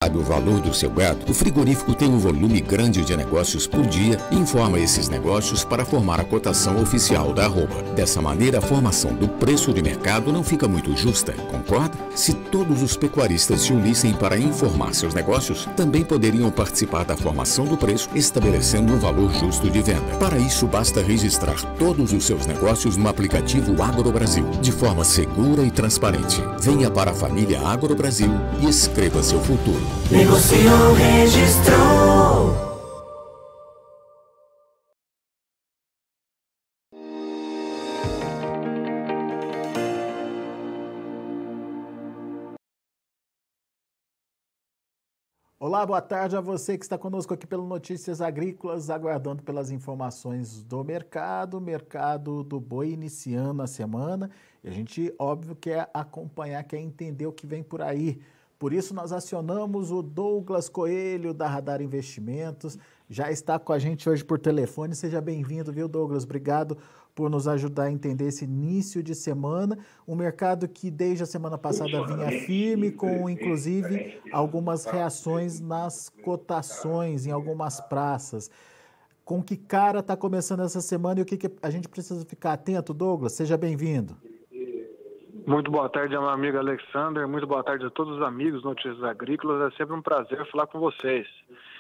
Sabe o valor do seu gado? O frigorífico tem um volume grande de negócios por dia e informa esses negócios para formar a cotação oficial da arroba. Dessa maneira, a formação do preço de mercado não fica muito justa, concorda? Se todos os pecuaristas se unissem para informar seus negócios, também poderiam participar da formação do preço, estabelecendo um valor justo de venda. Para isso, basta registrar todos os seus negócios no aplicativo Agro Brasil, de forma segura e transparente. Venha para a família Agro Brasil e escreva seu futuro. Negociou, registrou. Olá, boa tarde a você que está conosco aqui pelo Notícias Agrícolas, aguardando pelas informações do mercado do boi iniciando a semana. E a gente, óbvio, quer acompanhar, quer entender o que vem por aí. Por isso, nós acionamos o Douglas Coelho, da Radar Investimentos. Já está com a gente hoje por telefone. Seja bem-vindo, viu, Douglas? Obrigado por nos ajudar a entender esse início de semana. Um mercado que desde a semana passada vinha firme, com inclusive algumas reações nas cotações em algumas praças. Com que cara está começando essa semana e o que a gente precisa ficar atento, Douglas? Seja bem-vindo. Muito boa tarde, meu amigo Alexander. Muito boa tarde a todos os amigos Notícias Agrícolas. É sempre um prazer falar com vocês.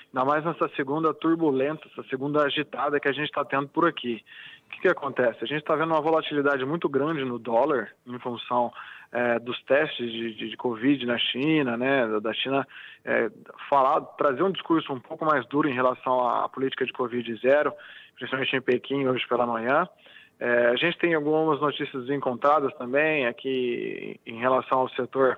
Ainda mais nessa segunda turbulenta, essa segunda agitada que a gente está tendo por aqui. O que acontece? A gente está vendo uma volatilidade muito grande no dólar em função dos testes de Covid na China, né? Da China trazer um discurso um pouco mais duro em relação à política de Covid zero, principalmente em Pequim hoje pela manhã. A gente tem algumas notícias encontradas também aqui em relação ao setor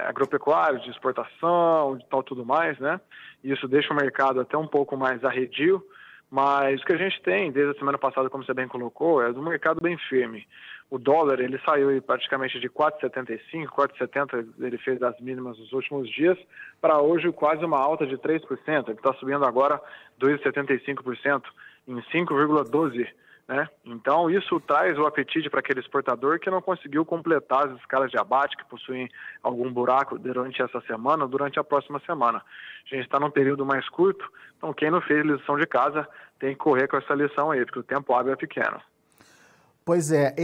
agropecuário, de exportação, de tal tudo mais, né? Isso deixa o mercado até um pouco mais arredio, mas o que a gente tem desde a semana passada, como você bem colocou, é do mercado bem firme. O dólar, ele saiu praticamente de 4,75, 4,70, ele fez das mínimas nos últimos dias, para hoje quase uma alta de 3%. Ele está subindo agora 2,75% em 5,12%. Né? Então isso traz o apetite para aquele exportador que não conseguiu completar as escalas de abate, que possuem algum buraco durante essa semana ou durante a próxima semana. A gente está num período mais curto, então quem não fez lição de casa tem que correr com essa lição aí, porque o tempo hábil é pequeno. Pois é,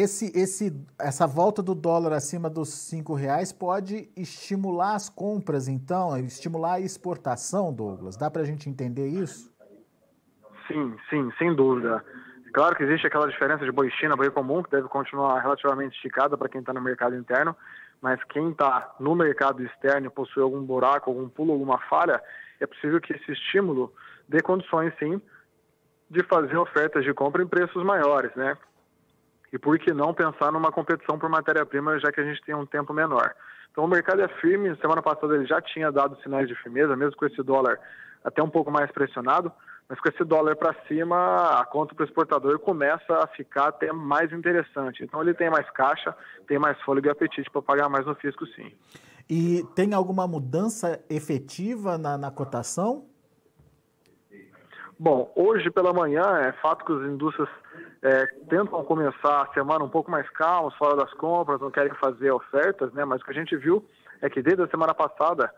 essa volta do dólar acima dos R$ 5 pode estimular as compras, então, estimular a exportação, Douglas? Dá para a gente entender isso? Sim, sem dúvida. Claro que existe aquela diferença de boi China, boi comum, que deve continuar relativamente esticada para quem está no mercado interno, mas quem está no mercado externo e possui algum buraco, algum pulo, alguma falha, é possível que esse estímulo dê condições, sim, de fazer ofertas de compra em preços maiores, né? E por que não pensar numa competição por matéria-prima, já que a gente tem um tempo menor. Então o mercado é firme, semana passada ele já tinha dado sinais de firmeza, mesmo com esse dólar até um pouco mais pressionado, mas com esse dólar para cima, a conta para o exportador começa a ficar até mais interessante. Então ele tem mais caixa, tem mais fôlego e apetite para pagar mais no fisco, sim. E tem alguma mudança efetiva na cotação? Bom, hoje pela manhã é fato que as indústrias tentam começar a semana um pouco mais calmas, fora das compras, não querem fazer ofertas, né? Mas o que a gente viu é que desde a semana passada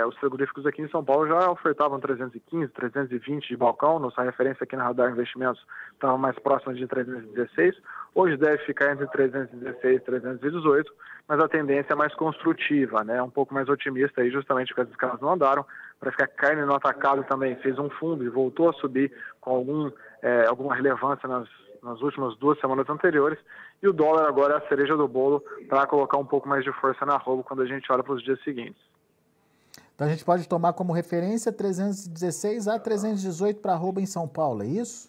os frigoríficos aqui em São Paulo já ofertavam 315, 320 de balcão. Nossa referência aqui na Radar Investimentos estava mais próxima de 316. Hoje deve ficar entre 316 e 318, mas a tendência é mais construtiva, né? Um pouco mais otimista aí, justamente porque as escalas não andaram. Para ficar carne no atacado também fez um fundo e voltou a subir com alguma relevância nas últimas 2 semanas anteriores. E o dólar agora é a cereja do bolo para colocar um pouco mais de força na arroba quando a gente olha para os dias seguintes. Então a gente pode tomar como referência 316 a 318 para arroba em São Paulo, é isso?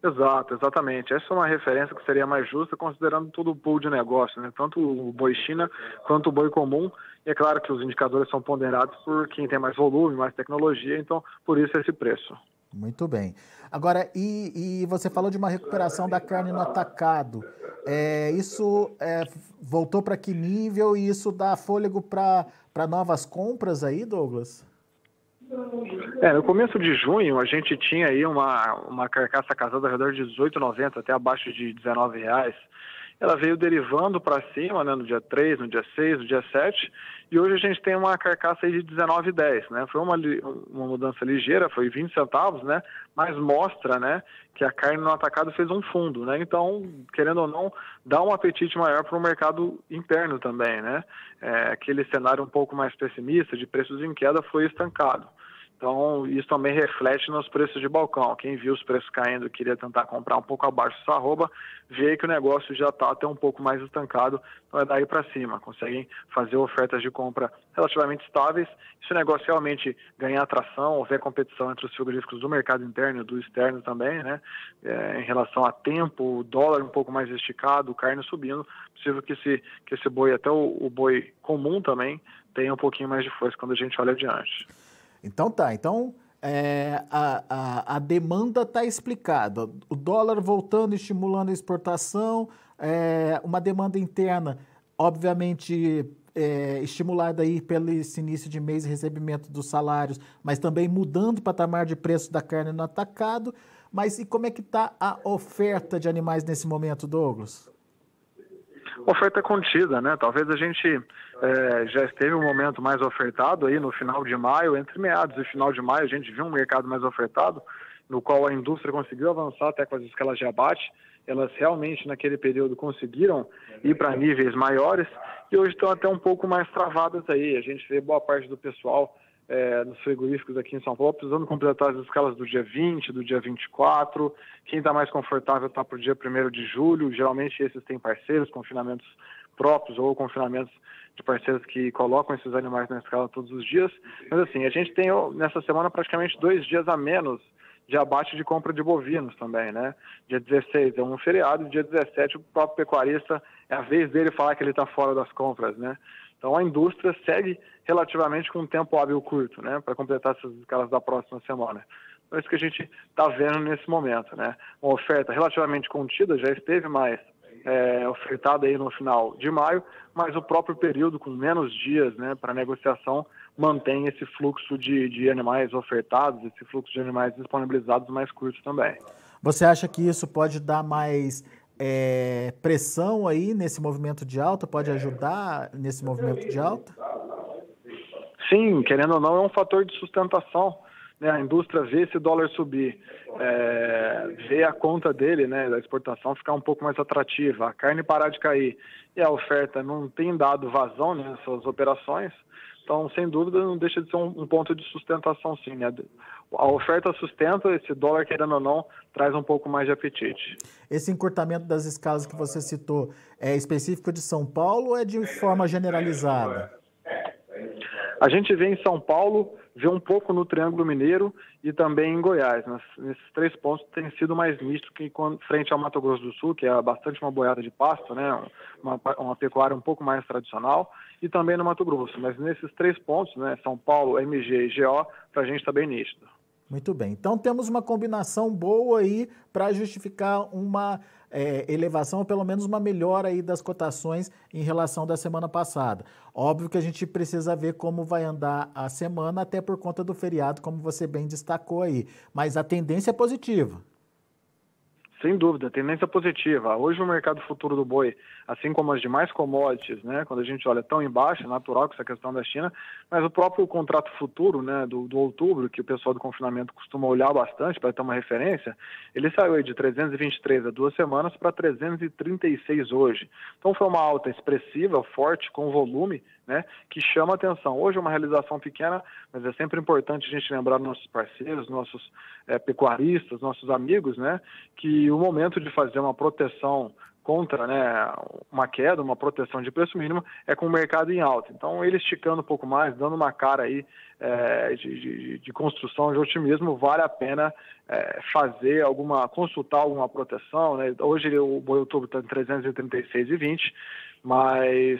Exato, exatamente. Essa é uma referência que seria mais justa considerando todo o pool de negócio, né? Tanto o boi China quanto o boi comum. E é claro que os indicadores são ponderados por quem tem mais volume, mais tecnologia, então por isso esse preço. Muito bem. Agora, e você falou de uma recuperação da carne no atacado. Isso voltou para que nível e isso dá fôlego para novas compras aí, Douglas? No começo de junho a gente tinha aí uma carcaça casada ao redor de R$18,90 até abaixo de R$19. Ela veio derivando para cima, né, no dia 3, no dia 6, no dia 7, e hoje a gente tem uma carcaça aí de 19,10, né? Foi uma mudança ligeira, foi 20 centavos, né? Mas mostra, né, que a carne no atacado fez um fundo, né? Então, querendo ou não, dá um apetite maior para o mercado interno também, né? Aquele cenário um pouco mais pessimista, de preços em queda, foi estancado. Então, isso também reflete nos preços de balcão. Quem viu os preços caindo e queria tentar comprar um pouco abaixo dessa arroba, vê que o negócio já está até um pouco mais estancado, então é daí para cima. Conseguem fazer ofertas de compra relativamente estáveis. Se o negócio realmente ganhar atração, houver competição entre os frigoríficos do mercado interno e do externo também, né? Em relação a tempo, o dólar um pouco mais esticado, carne subindo, possível que esse boi, até o boi comum também, tenha um pouquinho mais de força quando a gente olha adiante. Então tá, a demanda está explicada. O dólar voltando, estimulando a exportação, uma demanda interna, obviamente estimulada aí pelo esse início de mês e recebimento dos salários, mas também mudando o patamar de preço da carne no atacado. Mas e como é que está a oferta de animais nesse momento, Douglas? Oferta contida, né? Talvez a gente já esteve um momento mais ofertado aí no final de maio, entre meados e final de maio a gente viu um mercado mais ofertado, no qual a indústria conseguiu avançar até com as escalas de abate. Elas realmente naquele período conseguiram ir para níveis maiores e hoje estão até um pouco mais travadas aí. A gente vê boa parte do pessoal nos frigoríficos aqui em São Paulo precisando completar as escalas do dia 20, do dia 24. Quem está mais confortável está para o dia 1º de julho. Geralmente esses têm parceiros, confinamentos próprios ou confinamentos de parceiros que colocam esses animais na escala todos os dias. Mas assim, a gente tem nessa semana praticamente 2 dias a menos de abate de compra de bovinos também, né? Dia 16 é um feriado, dia 17 o próprio pecuarista, é a vez dele falar que ele está fora das compras, né? Então a indústria segue relativamente com um tempo hábil curto, né? Para completar essas escalas da próxima semana. Então é isso que a gente está vendo nesse momento, né? Uma oferta relativamente contida, já esteve mais ofertada aí no final de maio, mas o próprio período com menos dias, né, para negociação mantém esse fluxo de animais ofertados, esse fluxo de animais disponibilizados mais curto também. Você acha que isso pode dar mais pressão aí nesse movimento de alta? Pode ajudar nesse movimento de alta? Sim, querendo ou não, é um fator de sustentação. A indústria vê esse dólar subir, vê a conta dele, né, da exportação ficar um pouco mais atrativa, a carne parar de cair e a oferta não tem dado vazão nas suas operações, então, sem dúvida, não deixa de ser um ponto de sustentação, sim, né? A oferta sustenta, esse dólar, querendo ou não, traz um pouco mais de apetite. Esse encurtamento das escalas que você citou é específico de São Paulo ou é de forma generalizada? A gente vê em São Paulo, vê um pouco no Triângulo Mineiro e também em Goiás. Nesses 3 pontos tem sido mais misto que frente ao Mato Grosso do Sul, que é bastante uma boiada de pasto, né? Uma pecuária um pouco mais tradicional, e também no Mato Grosso. Mas nesses 3 pontos, né? São Paulo, MG e GO, para a gente está bem nítido. Muito bem. Então temos uma combinação boa aí para justificar uma elevação, ou pelo menos uma melhora aí das cotações em relação da semana passada. Óbvio que a gente precisa ver como vai andar a semana, até por conta do feriado, como você bem destacou aí. Mas a tendência é positiva. Sem dúvida, tendência positiva. Hoje o mercado futuro do boi, assim como as demais commodities, né, quando a gente olha tão embaixo, é natural com essa questão da China, mas o próprio contrato futuro, né, do outubro, que o pessoal do confinamento costuma olhar bastante para ter uma referência, ele saiu aí de 323 há 2 semanas para 336 hoje. Então foi uma alta expressiva, forte, com volume, né, que chama atenção. Hoje é uma realização pequena, mas é sempre importante a gente lembrar nossos parceiros, nossos pecuaristas, nossos amigos, né, que o momento de fazer uma proteção contra, né, uma queda, uma proteção de preço mínimo, é com o mercado em alta. Então, ele esticando um pouco mais, dando uma cara aí de construção, de otimismo, vale a pena consultar alguma proteção, né? Hoje o boi outubro está em 336,20, mas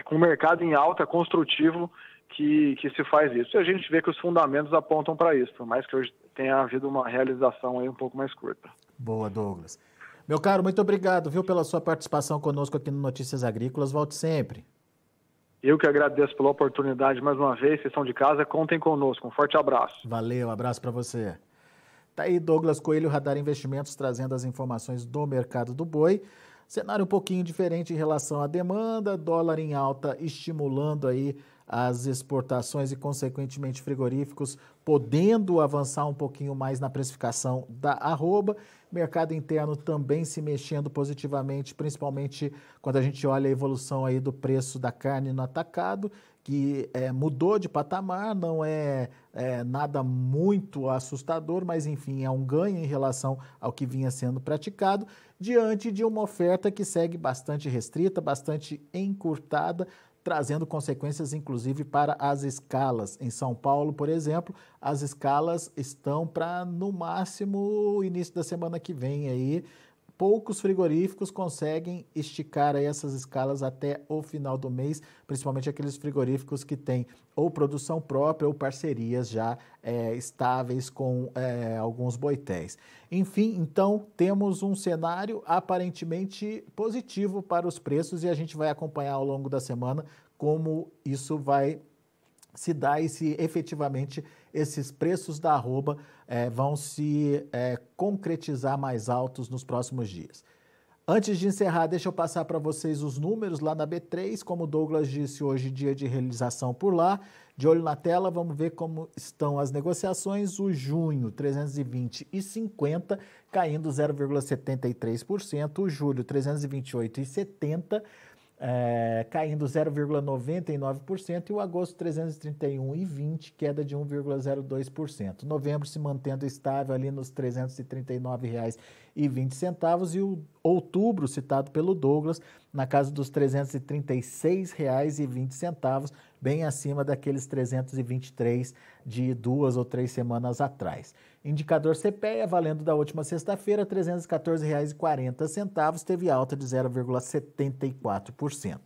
com o mercado em alta, construtivo, que se faz isso. E a gente vê que os fundamentos apontam para isso, por mais que hoje tenha havido uma realização aí um pouco mais curta. Boa, Douglas. Meu caro, muito obrigado, viu, pela sua participação conosco aqui no Notícias Agrícolas. Volte sempre. Eu que agradeço pela oportunidade mais uma vez. Vocês são de casa, contem conosco. Um forte abraço. Valeu, abraço para você. Tá aí Douglas Coelho, Radar Investimentos, trazendo as informações do mercado do boi. Cenário um pouquinho diferente em relação à demanda, dólar em alta estimulando aí as exportações e, consequentemente, frigoríficos podendo avançar um pouquinho mais na precificação da arroba. Mercado interno também se mexendo positivamente, principalmente quando a gente olha a evolução aí do preço da carne no atacado, que mudou de patamar, não é nada muito assustador, mas enfim, é um ganho em relação ao que vinha sendo praticado, diante de uma oferta que segue bastante restrita, bastante encurtada, trazendo consequências, inclusive, para as escalas. Em São Paulo, por exemplo, as escalas estão para, no máximo, o início da semana que vem. Aí, poucos frigoríficos conseguem esticar aí essas escalas até o final do mês, principalmente aqueles frigoríficos que têm ou produção própria ou parcerias já estáveis com alguns boitéis. Enfim, então, temos um cenário aparentemente positivo para os preços e a gente vai acompanhar ao longo da semana como isso vai se dar e se efetivamente esses preços da arroba vão se concretizar mais altos nos próximos dias. Antes de encerrar, deixa eu passar para vocês os números lá na B3, como o Douglas disse, hoje dia de realização por lá. De olho na tela, vamos ver como estão as negociações. O junho, 320,50, caindo 0,73%. O julho, 328,70, caindo 0,99%, e o agosto 331,20, queda de 1,02%. Novembro se mantendo estável ali nos R$ 339,20, e o outubro, citado pelo Douglas, na casa dos R$ 336,20, bem acima daqueles 323 de 2 ou 3 semanas atrás. Indicador CPEA, valendo da última sexta-feira, R$ 314,40, teve alta de 0,74%.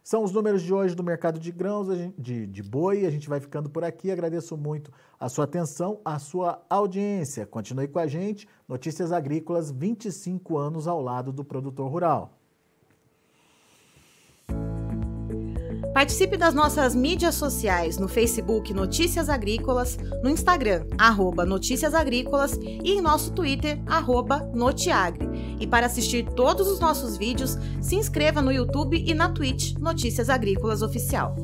São os números de hoje do mercado de grãos, de boi. A gente vai ficando por aqui. Agradeço muito a sua atenção, a sua audiência. Continue com a gente. Notícias Agrícolas, 25 anos ao lado do produtor rural. Participe das nossas mídias sociais no Facebook Notícias Agrícolas, no Instagram, @Notícias Agrícolas, e em nosso Twitter, @Notiagre. E para assistir todos os nossos vídeos, se inscreva no YouTube e na Twitch Notícias Agrícolas Oficial.